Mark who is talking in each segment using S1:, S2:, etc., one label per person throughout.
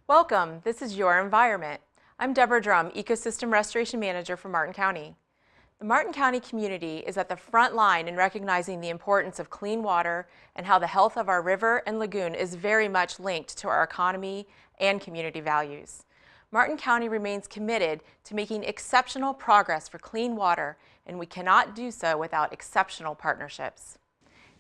S1: Welcome, this is Your Environment. I'm Deborah Drum, Ecosystem Restoration Manager for Martin County. The Martin County community is at the front line in recognizing the importance of clean water and how the health of our river and lagoon is very much linked to our economy and community values. Martin County remains committed to making exceptional progress for clean water, and we cannot do so without exceptional partnerships.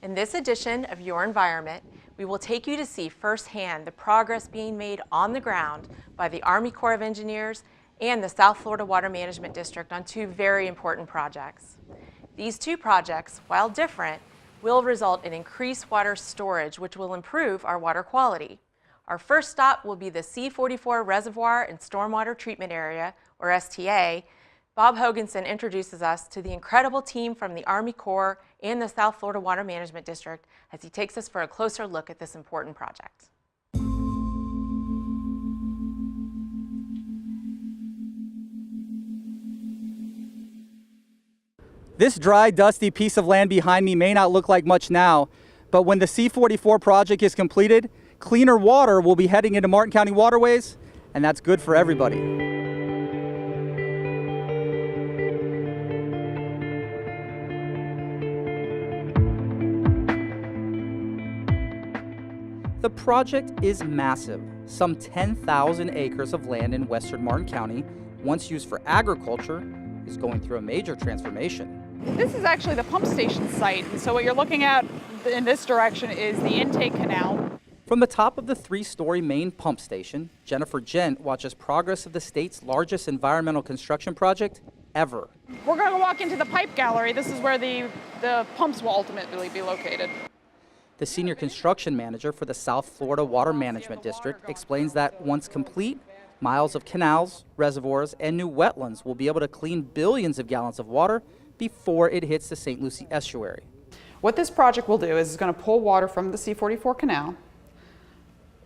S1: In this edition of Your Environment, we will take you to see firsthand the progress being made on the ground by the Army Corps of Engineers and the South Florida Water Management District on two very important projects. These two projects, while different, will result in increased water storage, which will improve our water quality. Our first stop will be the C44 Reservoir and Stormwater Treatment Area, or STA. Bob Hogensen introduces us to the incredible team from the Army Corps and the South Florida Water Management District as he takes us for a closer look at this important project.
S2: This dry, dusty piece of land behind me may not look like much now, but when the C44 project is completed, cleaner water will be heading into Martin County waterways, and that's good for everybody. The project is massive. Some 10,000 acres of land in western Martin County, once used for agriculture, is going through a major transformation.
S3: This is actually the pump station site, and so what you're looking at in this direction is the intake canal.
S2: From the top of the 3-story main pump station, Jennifer Gent watches progress of the state's largest environmental construction project ever.
S3: We're going to walk into the pipe gallery. This is where the pumps will ultimately be located.
S2: The senior construction manager for the South Florida Water Management District explains that once complete, miles of canals, reservoirs, and new wetlands will be able to clean billions of gallons of water before it hits the St. Lucie Estuary.
S3: What this project will do is it's going to pull water from the C44 Canal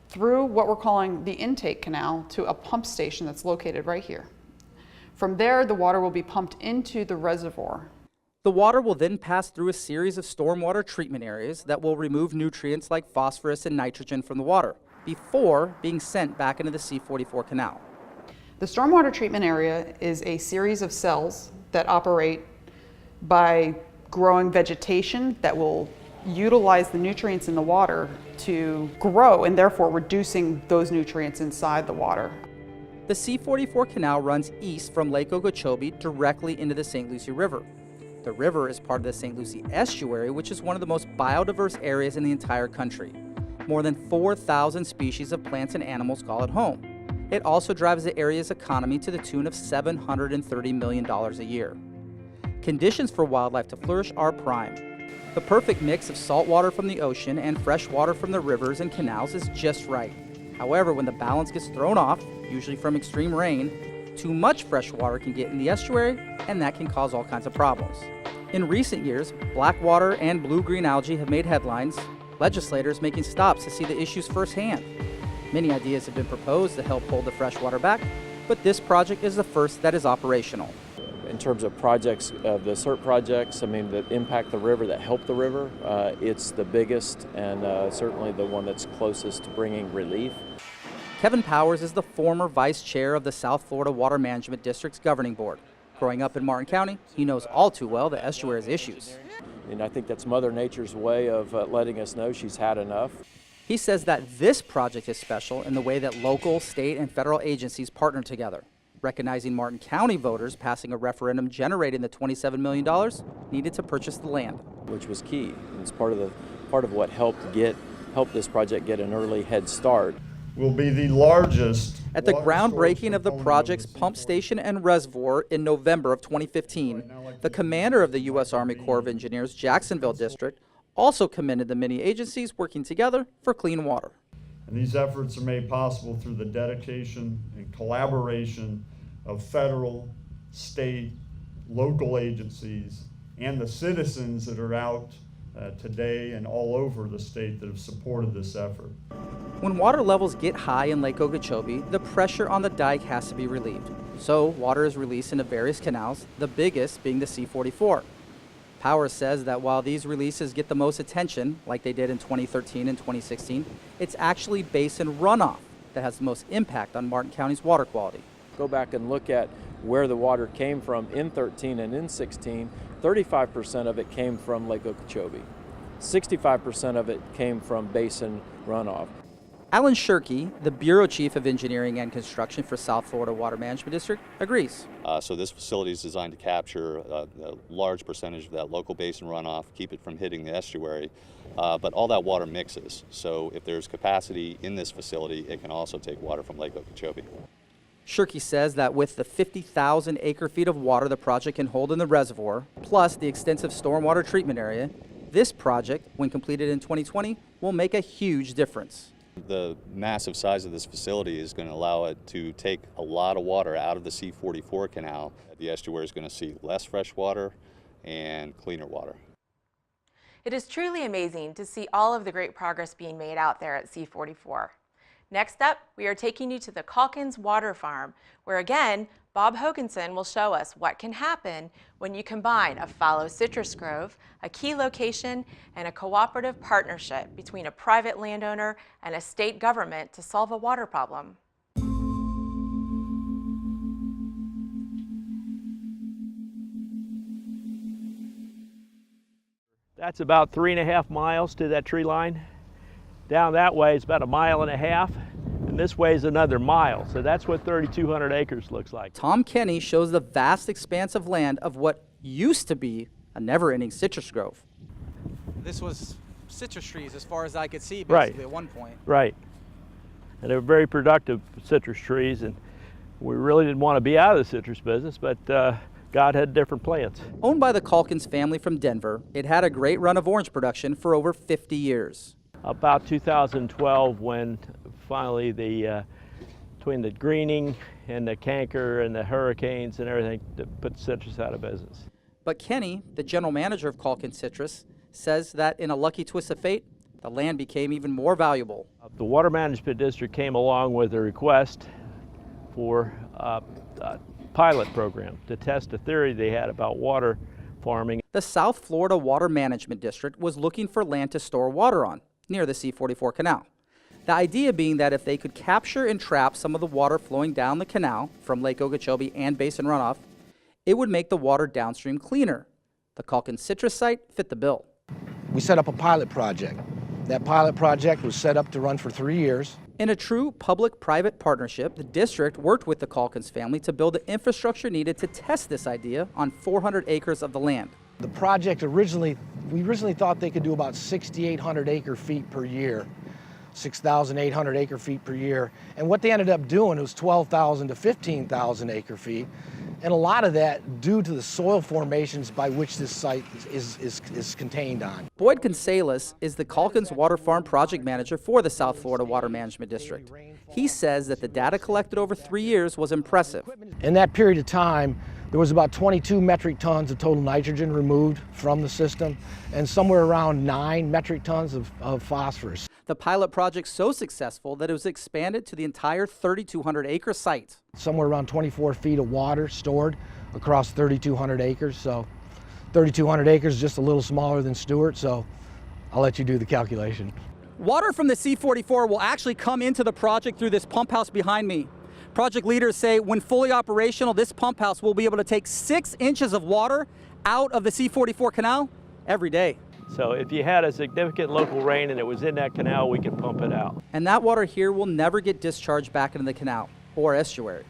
S3: through what we're calling the intake canal to a pump station that's located right here. From there, the water will be pumped into the reservoir.
S2: The water will then pass through a series of stormwater treatment areas that will remove nutrients like phosphorus and nitrogen from the water before being sent back into the C44 Canal.
S3: The stormwater treatment area is a series of cells that operate by growing vegetation that will utilize the nutrients in the water to grow, and therefore reducing those nutrients inside the water.
S2: The C44 Canal runs east from Lake Okeechobee directly into the St. Lucie River. The river is part of the St. Lucie Estuary, which is one of the most biodiverse areas in the entire country. More than 4,000 species of plants and animals call it home. It also drives the area's economy to the tune of $730 million a year. Conditions for wildlife to flourish are prime. The perfect mix of salt water from the ocean and fresh water from the rivers and canals is just right. However, when the balance gets thrown off, usually from extreme rain, too much fresh water can get in the estuary, and that can cause all kinds of problems. In recent years, black water and blue-green algae have made headlines, legislators making stops to see the issues firsthand. Many ideas have been proposed to help hold the fresh water back, but this project is the first that is operational.
S4: In terms of projects, the CERT projects, that impact the river, that help the river, it's the biggest and certainly the one that's closest to bringing relief.
S2: Kevin Powers is the former vice chair of the South Florida Water Management District's governing board. Growing up in Martin County, he knows all too well the estuary's issues.
S4: And I think that's Mother Nature's way of letting us know she's had enough.
S2: He says that this project is special in the way that local, state, and federal agencies partner together, recognizing Martin County voters passing a referendum generating the $27 million needed to purchase the land.
S4: Which was key. It's part of what helped this project get an early head start.
S5: Will be the largest.
S2: At the groundbreaking of the project's pump station and reservoir in November of 2015, the commander of the U.S. Army Corps of Engineers Jacksonville District also commended the many agencies working together for clean water.
S5: And these efforts are made possible through the dedication and collaboration of federal, state, local agencies, and the citizens that are out today and all over the state that have supported this effort.
S2: When water levels get high in Lake Okeechobee, the pressure on the dike has to be relieved. So water is released into various canals, the biggest being the C44. Powers says that while these releases get the most attention, like they did in 2013 and 2016, it's actually basin runoff that has the most impact on Martin County's water quality.
S4: Go back and look at where the water came from in 13 and in 16. 35% of it came from Lake Okeechobee. 65% of it came from basin runoff.
S2: Alan Shirkey, the Bureau Chief of Engineering and Construction for South Florida Water Management District, agrees.
S6: So this facility is designed to capture a large percentage of that local basin runoff, keep it from hitting the estuary, but all that water mixes. So if there's capacity in this facility, it can also take water from Lake Okeechobee.
S2: Shirkey says that with the 50,000 acre-feet of water the project can hold in the reservoir, plus the extensive stormwater treatment area, this project, when completed in 2020, will make a huge difference.
S6: The massive size of this facility is going to allow it to take a lot of water out of the C44 Canal. The estuary is going to see less fresh water and cleaner water.
S1: It is truly amazing to see all of the great progress being made out there at C44. Next up, we are taking you to the Caulkins Water Farm, where again, Bob Hogensen will show us what can happen when you combine a fallow citrus grove, a key location, and a cooperative partnership between a private landowner and a state government to solve a water problem.
S7: That's about 3.5 miles to that tree line. Down that way is about 1.5 miles, and this way is another mile. So that's what 3,200 acres looks like.
S2: Tom Kenny shows the vast expanse of land of what used to be a never-ending citrus grove. This was citrus trees as far as I could see, basically, at one point.
S7: Right. And they were very productive citrus trees, and we really didn't want to be out of the citrus business, but God had different plans.
S2: Owned by the Calkins family from Denver, it had a great run of orange production for over 50 years.
S7: About 2012, when finally between the greening and the canker and the hurricanes and everything, that put citrus out of business.
S2: But Kenny, the general manager of Calkins Citrus, says that in a lucky twist of fate, the land became even more valuable.
S7: The Water Management District came along with a request for a pilot program to test a theory they had about water farming.
S2: The South Florida Water Management District was looking for land to store water on, near the C44 Canal. The idea being that if they could capture and trap some of the water flowing down the canal from Lake Okeechobee and basin runoff, it would make the water downstream cleaner. The Caulkins Citrus site fit the bill.
S8: We set up a pilot project. That pilot project was set up to run for 3 years.
S2: In a true public-private partnership, the district worked with the Calkins family to build the infrastructure needed to test this idea on 400 acres of the land.
S8: The project we originally thought they could do about 6,800 acre feet per year, 6,800 acre feet per year. And what they ended up doing was 12,000 to 15,000 acre feet. And a lot of that due to the soil formations by which this site is contained on.
S2: Boyd Gonzalez is the Caulkins Water Farm project manager for the South Florida Water Management District. He says that the data collected over 3 years was impressive.
S8: In that period of time, there was about 22 metric tons of total nitrogen removed from the system and somewhere around 9 metric tons of phosphorus.
S2: The pilot project so successful that it was expanded to the entire 3,200 acre site.
S8: Somewhere around 24 feet of water stored across 3,200 acres. So 3,200 acres is just a little smaller than Stewart, so I'll let you do the calculation.
S2: Water from the C44 will actually come into the project through this pump house behind me. Project leaders say when fully operational, this pump house will be able to take 6 inches of water out of the C44 Canal every day.
S7: So if you had a significant local rain and it was in that canal, we could pump it out.
S2: And that water here will never get discharged back into the canal or estuary.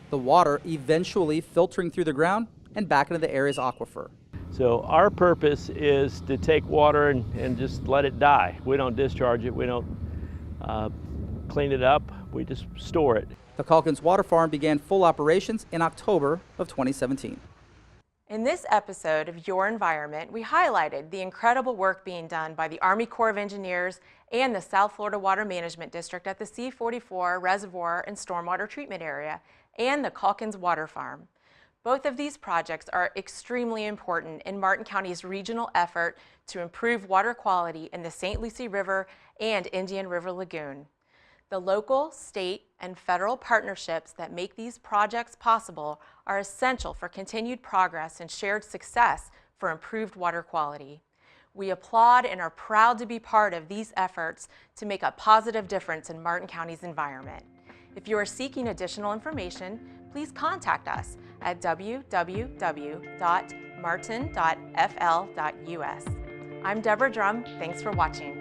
S2: The water eventually filtering through the ground and back into the area's aquifer.
S7: So our purpose is to take water and just let it die. We don't discharge it, we don't clean it up, we just store it.
S2: The Caulkins Water Farm began full operations in October of 2017.
S1: In this episode of Your Environment, we highlighted the incredible work being done by the Army Corps of Engineers and the South Florida Water Management District at the C44 Reservoir and Stormwater Treatment Area and the Caulkins Water Farm. Both of these projects are extremely important in Martin County's regional effort to improve water quality in the St. Lucie River and Indian River Lagoon. The local, state, and federal partnerships that make these projects possible are essential for continued progress and shared success for improved water quality. We applaud and are proud to be part of these efforts to make a positive difference in Martin County's environment. If you are seeking additional information, please contact us at www.martin.fl.us. I'm Deborah Drum. Thanks for watching.